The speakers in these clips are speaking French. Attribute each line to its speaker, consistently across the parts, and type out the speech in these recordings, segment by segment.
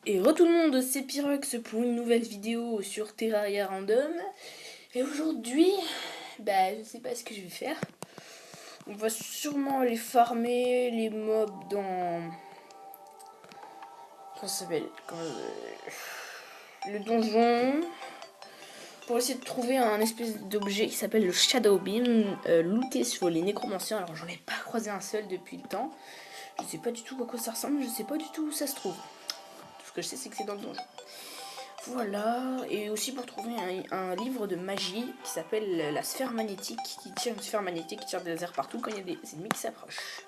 Speaker 1: Et re tout le monde, c'est Pyrox pour une nouvelle vidéo sur Terraria Random. Et aujourd'hui, je sais pas ce que je vais faire. On va sûrement aller farmer les mobs dans... Comment ça s'appelle le donjon. Pour essayer de trouver un espèce d'objet qui s'appelle le Shadow Beam. Looté sur les nécromanciens. Alors j'en ai pas croisé un seul depuis le temps. Je sais pas du tout à quoi ça ressemble, je sais pas du tout où ça se trouve. Tout ce que je sais c'est que c'est dans le donjon. Voilà, et aussi pour trouver un livre de magie qui s'appelle la sphère magnétique, qui tire une sphère magnétique qui tire des lasers partout quand il y a des ennemis qui s'approchent.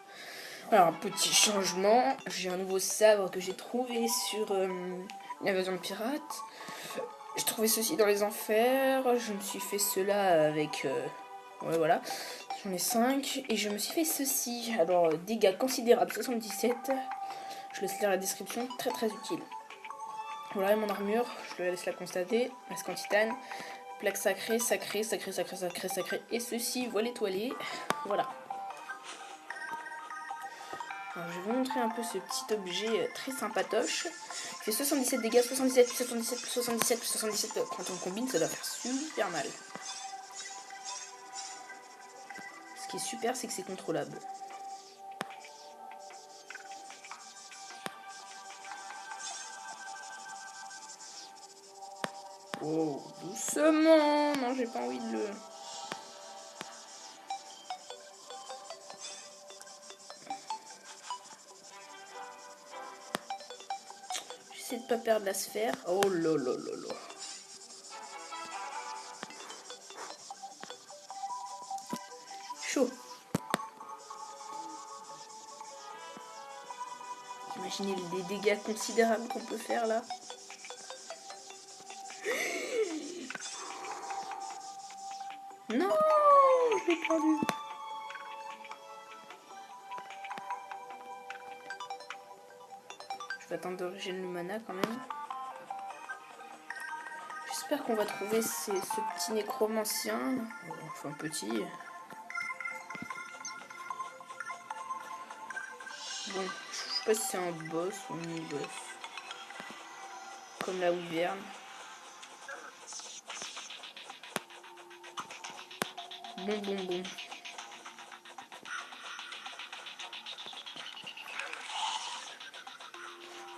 Speaker 1: Alors, un petit changement, j'ai un nouveau sabre que j'ai trouvé sur l'invasion de pirates. J'ai trouvé ceci dans les enfers, je me suis fait cela avec... ouais, voilà, j'en ai 5, et je me suis fait ceci. Alors, dégâts considérables, 77, je laisse lire la description, très très utile. Voilà mon armure, je le laisse la constater. Masque en titane, plaque sacrée, sacrée, et ceci, voile étoilé. Voilà. Alors, je vais vous montrer un peu ce petit objet très sympatoche. Il fait 77 dégâts, 77, 77, 77, 77. Quand on combine, ça doit faire super mal. Ce qui est super, c'est que c'est contrôlable. Oh, doucement. Non, j'ai pas envie de le... J'essaie de pas perdre la sphère. Oh là là là là. Chaud. Imaginez les dégâts considérables qu'on peut faire là. Non, je l'ai perdu. Je vais attendre de régénérer le mana quand même. J'espère qu'on va trouver ce petit nécromancien. Enfin petit. Bon, je sais pas si c'est un boss ou un mini-boss. Comme la wyverne. Bon.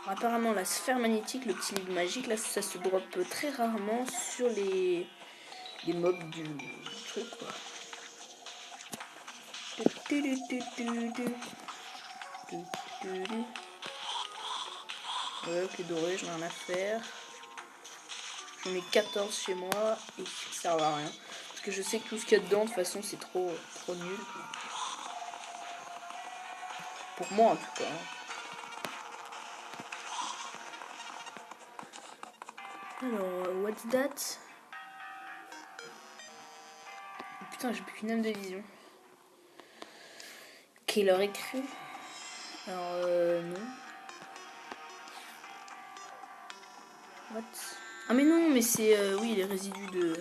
Speaker 1: Apparemment la sphère magnétique, le petit livre magique, là ça se drop très rarement sur les mobs du truc quoi. Ouais, ok, doré, j'en ai rien à faire. J'en ai 14 chez moi et ça sert à rien. Parce que je sais que tout ce qu'il y a dedans, de toute façon, c'est trop nul. Pour moi en tout cas. Alors, what's that? Oh, putain, j'ai plus qu'une âme de vision. Quelle heure écrit? Alors, non. What? Ah, mais non, mais c'est, oui, les résidus de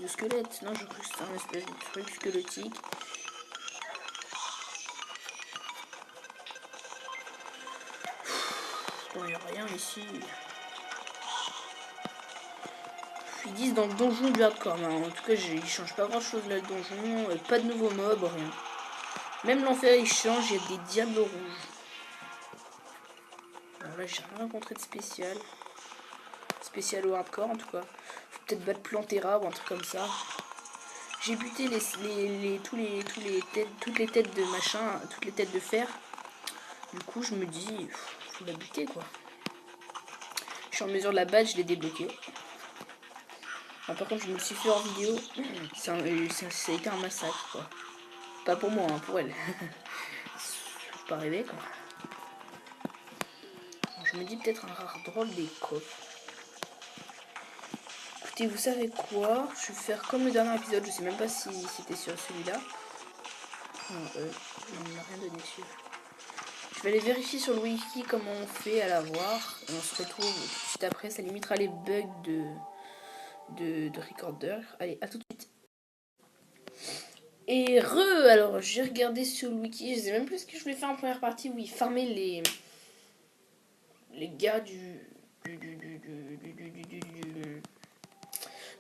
Speaker 1: squelette. Non, je crois que c'était un espèce de truc squelettique. Bon, il n'y a rien ici. Ils disent dans le donjon du hardcore. En tout cas, il change pas grand chose là, le donjon. Pas de nouveaux mobs, rien. Même l'enfer il change, il y a des diables rouges. Alors là, j'ai rien rencontré de spécial. Spécial au hardcore en tout cas. Faut peut-être battre Plantera ou un truc comme ça. J'ai buté toutes les têtes de machin, toutes les têtes de fer. Du coup, je me dis, faut la buter quoi. Je suis en mesure de la battre, je l'ai débloqué. Ah, par contre, je me suis fait hors vidéo. Ça a été un massacre quoi. Pas pour moi, hein, pour elle. Faut pas rêver quoi. Alors, je me dis peut-être un rare drôle des coffres. Écoutez, vous savez quoi? Je vais faire comme le dernier épisode, je sais même pas si c'était sur celui-là. Non, on m'a rien donné dessus. Je vais aller vérifier sur le wiki comment on fait à l'avoir. Et on se retrouve tout de suite après, ça limitera les bugs de recorder. Allez, à tout de suite. Et alors j'ai regardé sur le wiki, je sais même plus ce que je voulais faire en première partie. Oui, farmer les gars du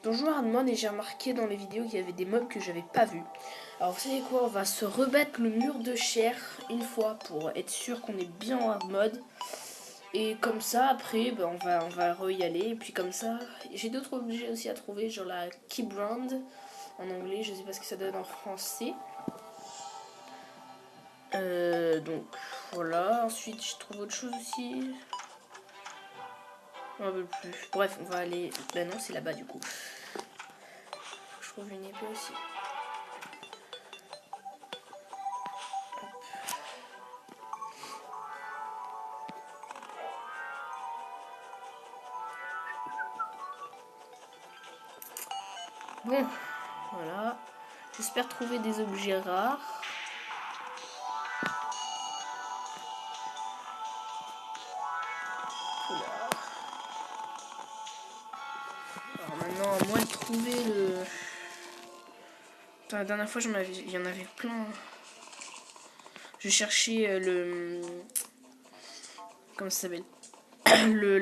Speaker 1: Donjon Hard Mode, et j'ai remarqué dans les vidéos qu'il y avait des mobs que j'avais pas vus. Alors vous savez quoi, on va se rebattre le mur de chair une fois pour être sûr qu'on est bien en hard mode. Et comme ça, après, ben, on va re-y aller. Et puis comme ça, j'ai d'autres objets aussi à trouver, genre la Keybrand en anglais, je sais pas ce que ça donne en français. Donc voilà, ensuite je trouve autre chose aussi. Un peu plus. Bref, on va aller... Ben non, c'est là-bas du coup. Je trouve une épée aussi. Bon, voilà. J'espère trouver des objets rares. Oula. Alors maintenant, à moins de trouver le... Putain, la dernière fois, il y en avait plein. Je cherchais le... Comment ça s'appelle?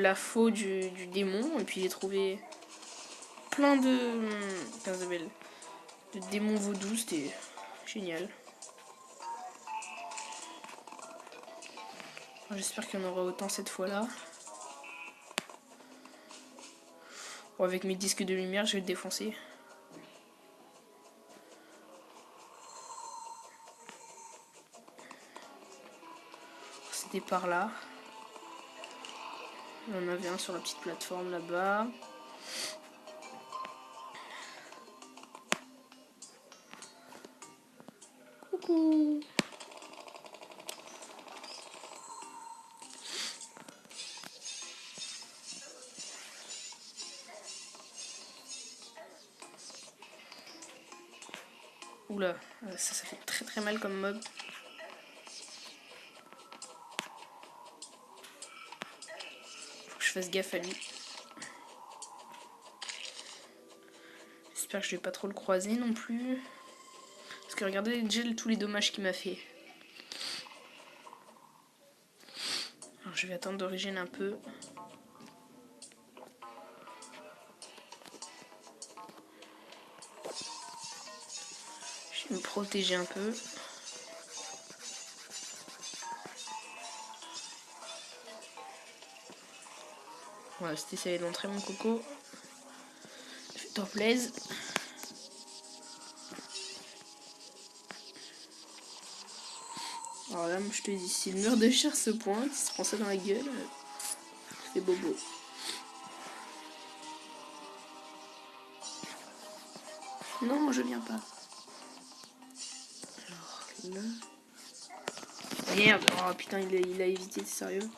Speaker 1: La faux du démon. Et puis j'ai trouvé plein de... Comment ça s'appelle? De démons vaudous. C'était génial. J'espère qu'il y en aura autant cette fois-là. Bon, avec mes disques de lumière, je vais le défoncer. C'était par là. Il y en avait un sur la petite plateforme là-bas. Coucou. Oula, ça fait très très mal comme mob. Faut que je fasse gaffe à lui. J'espère que je vais pas trop le croiser non plus. Parce que regardez déjà tous les dommages qu'il m'a fait. Alors, je vais attendre de régénérer un peu. Je vais me protéger un peu. Voilà, c'était essayer d'entrer mon coco. Fais-toi plaisir. Alors là, moi, je te dis, si le mur de chair se pointe, il se prend ça dans la gueule, c'est bobo. Non, je viens pas. Alors là... Merde, oh putain, il a évité, c'est sérieux.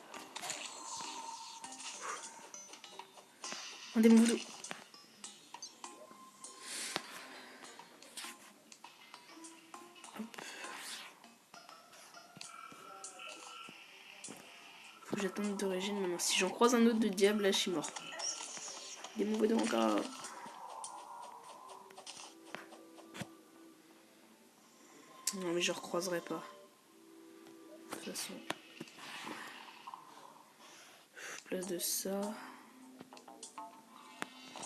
Speaker 1: Un démon voodoo. Faut que j'attende de régénérer maintenant. Si j'en croise un autre de diable, là, je suis mort. Démon voodoo encore. Non, mais je recroiserai pas. De toute façon. Place de ça.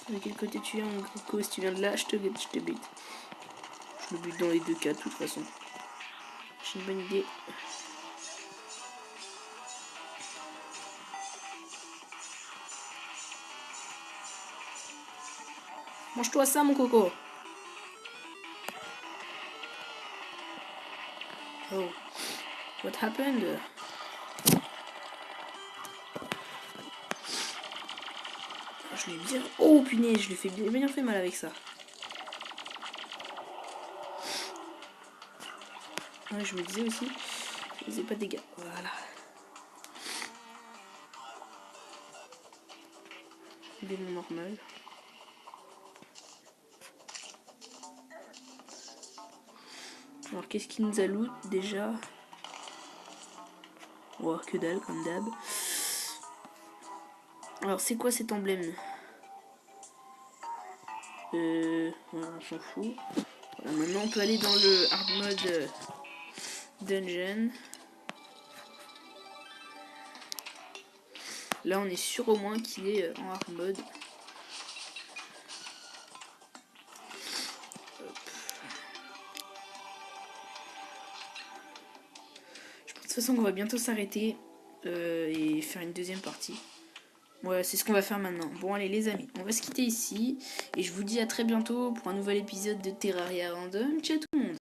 Speaker 1: De quel côté tu viens, mon coco? Si tu viens de là, je te bute. Je le bute dans les deux cas, de toute façon. J'ai une bonne idée. Mange-toi ça, mon coco. Oh. What happened? Je l'ai bien... Oh, punaise, je lui fais bien fait mal avec ça. Ouais, je me disais aussi, je faisais pas de dégâts. Voilà. Démon normal. Alors, qu'est-ce qu'il nous a loot déjà? Oh, que dalle, comme d'hab. Alors, c'est quoi cet emblème? Voilà, on s'en fout. Voilà, maintenant, on peut aller dans le hard mode dungeon. Là on est sûr au moins qu'il est en hard mode. Je pense de toute façon qu'on va bientôt s'arrêter et faire une deuxième partie. Voilà, c'est ce qu'on va faire maintenant. Bon allez les amis, on va se quitter ici. Et je vous dis à très bientôt pour un nouvel épisode de Terraria Random. Ciao tout le monde.